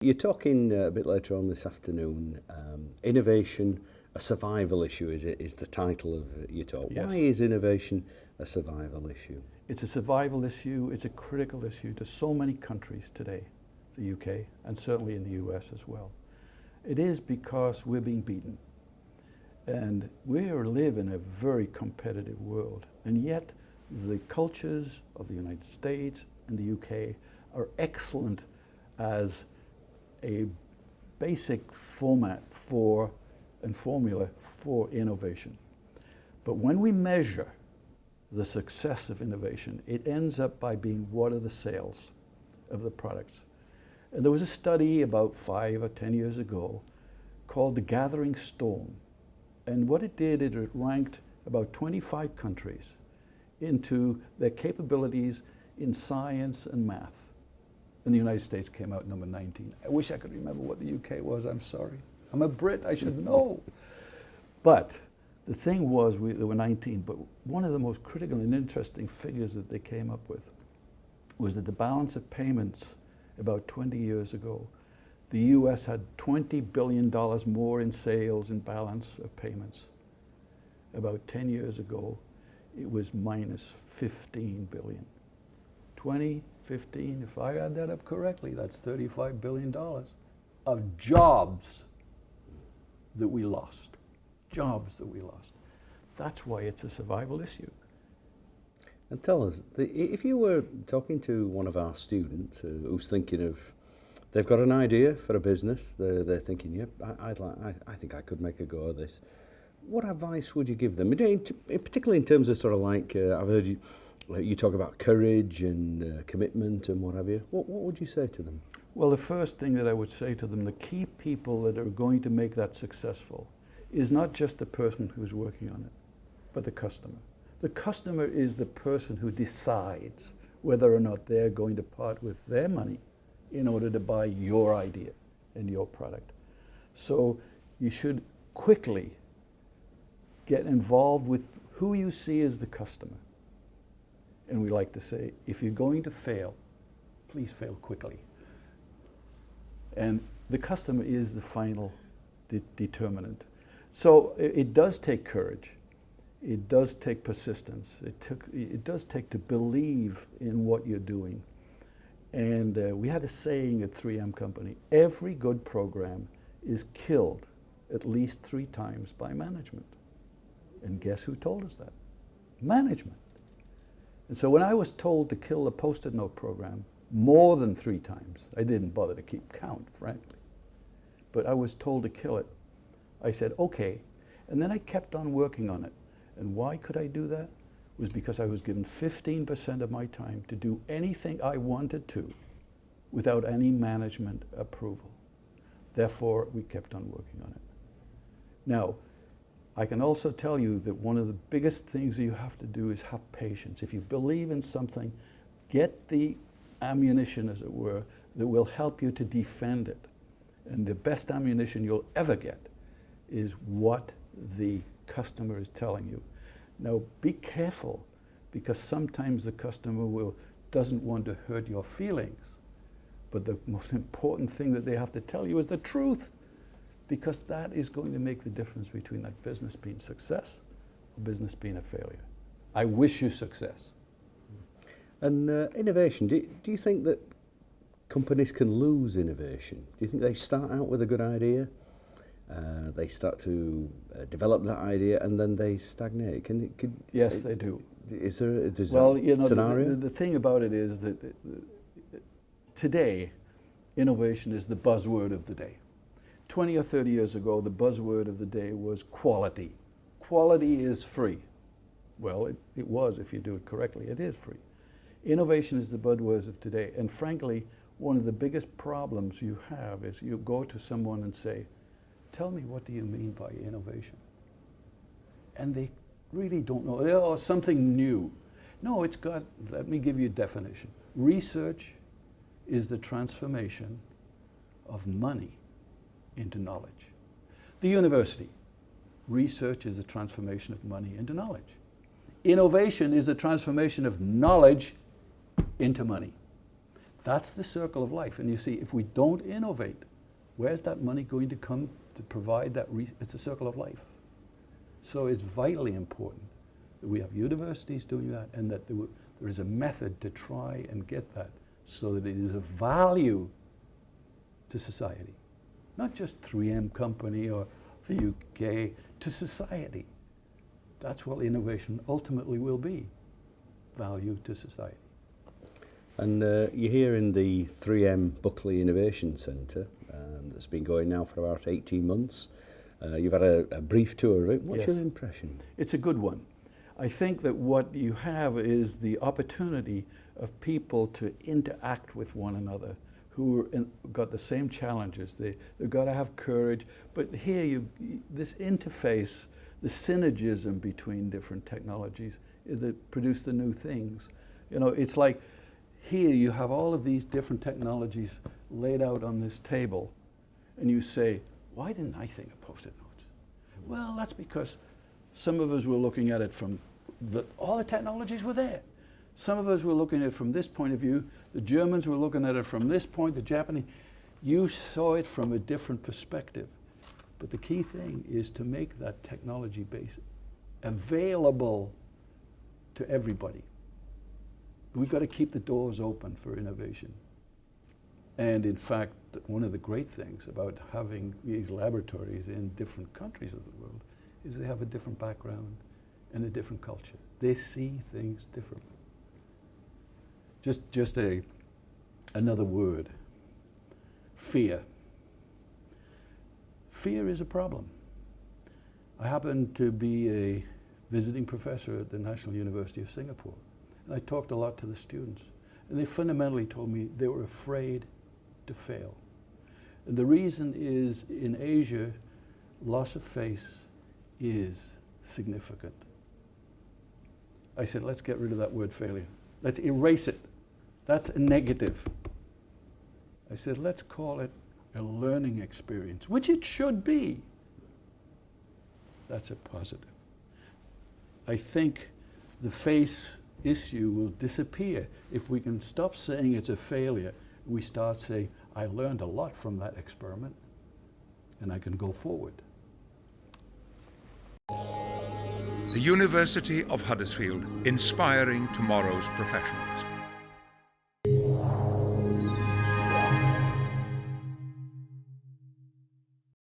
You're talking a bit later on this afternoon, innovation, a survival issue is the title of your talk. Yes. Why is innovation a survival issue? It's a survival issue, it's a critical issue to so many countries today, the UK, and certainly in the US as well. It is because we're being beaten. And we live in a very competitive world, and yet the cultures of the United States and the UK are excellent as a basic format for and formula for innovation. But when we measure the success of innovation, it ends up by being what are the sales of the products. And there was a study about 5 or 10 years ago called The Gathering Storm. And what it did, it ranked about 25 countries into their capabilities in science and math. And the United States came out number 19. I wish I could remember what the UK was, I'm sorry. I'm a Brit, I should know. But the thing was, there were 19, but one of the most critical and interesting figures that they came up with was that the balance of payments about 20 years ago, the US had $20 billion more in sales and balance of payments. About 10 years ago, it was minus 15 billion. 20, 15, if I add that up correctly, that's $35 billion of jobs that we lost. Jobs that we lost. That's why it's a survival issue. And tell us, if you were talking to one of our students who's thinking of, they've got an idea for a business, they're thinking, yeah, I think I could make a go of this. What advice would you give them? Particularly in terms of sort of like, I've heard you talk about courage and commitment and what have you. What would you say to them? Well, the first thing that I would say to them, the key people that are going to make that successful is not just the person who's working on it, but the customer. The customer is the person who decides whether or not they're going to part with their money in order to buy your idea and your product. So you should quickly get involved with who you see as the customer. And we like to say, if you're going to fail, please fail quickly. And the customer is the final determinant. So it does take courage. It does take persistence. It does take to believe in what you're doing. And we had a saying at 3M Company, every good program is killed at least 3 times by management. And guess who told us that? Management. And so when I was told to kill the Post-it note program more than 3 times, I didn't bother to keep count, frankly. But I was told to kill it. I said, okay. And then I kept on working on it. And why could I do that? It was because I was given 15% of my time to do anything I wanted to without any management approval. Therefore, we kept on working on it. Now, I can also tell you that one of the biggest things that you have to do is have patience. If you believe in something, get the ammunition, as it were, that will help you to defend it. And the best ammunition you'll ever get is what the customer is telling you. Now, be careful, because sometimes the customer doesn't want to hurt your feelings. But the most important thing that they have to tell you is the truth, because that is going to make the difference between that business being a success or business being a failure. I wish you success. And innovation, do you think that companies can lose innovation? Do you think they start out with a good idea, they start to develop that idea, and then they stagnate? Yes, they do. Is there a scenario? The thing about it is that today, innovation is the buzzword of the day. 20 or 30 years ago, the buzzword of the day was quality. Quality is free. Well, it was, if you do it correctly. It is free. Innovation is the buzzword of today. And frankly, one of the biggest problems you have is you go to someone and say, tell me, what do you mean by innovation? And they really don't know. Oh, something new. No, let me give you a definition. Research is the transformation of money into knowledge. The university, research is a transformation of money into knowledge. Innovation is a transformation of knowledge into money. That's the circle of life. And you see, if we don't innovate, where's that money going to come to provide that? It's a circle of life. So it's vitally important that we have universities doing that, and that there is a method to try and get that so that it is of value to society. Not just 3M company or the UK, to society. That's what innovation ultimately will be, value to society. And you're here in the 3M Buckley Innovation Centre that's been going now for about 18 months. You've had a brief tour of it. What's your impression? It's a good one. I think that what you have is the opportunity of people to interact with one another who got the same challenges. They've got to have courage, but here this interface, the synergism between different technologies that produce the new things. You know, it's like here you have all of these different technologies laid out on this table, and you say, why didn't I think of Post-it notes? Well, that's because some of us were looking at it from all the technologies were there. Some of us were looking at it from this point of view. The Germans were looking at it from this point, the Japanese. You saw it from a different perspective. But the key thing is to make that technology base available to everybody. We've got to keep the doors open for innovation. And in fact, one of the great things about having these laboratories in different countries of the world is they have a different background and a different culture. They see things differently. Just another word, fear. Fear is a problem. I happen to be a visiting professor at the National University of Singapore, and I talked a lot to the students, and they fundamentally told me they were afraid to fail. And the reason is, in Asia, loss of face is significant. I said, let's get rid of that word failure. Let's erase it. That's a negative. I said, let's call it a learning experience, which it should be. That's a positive. I think the face issue will disappear if we can stop saying it's a failure. We start saying, I learned a lot from that experiment, and I can go forward. The University of Huddersfield, inspiring tomorrow's professionals.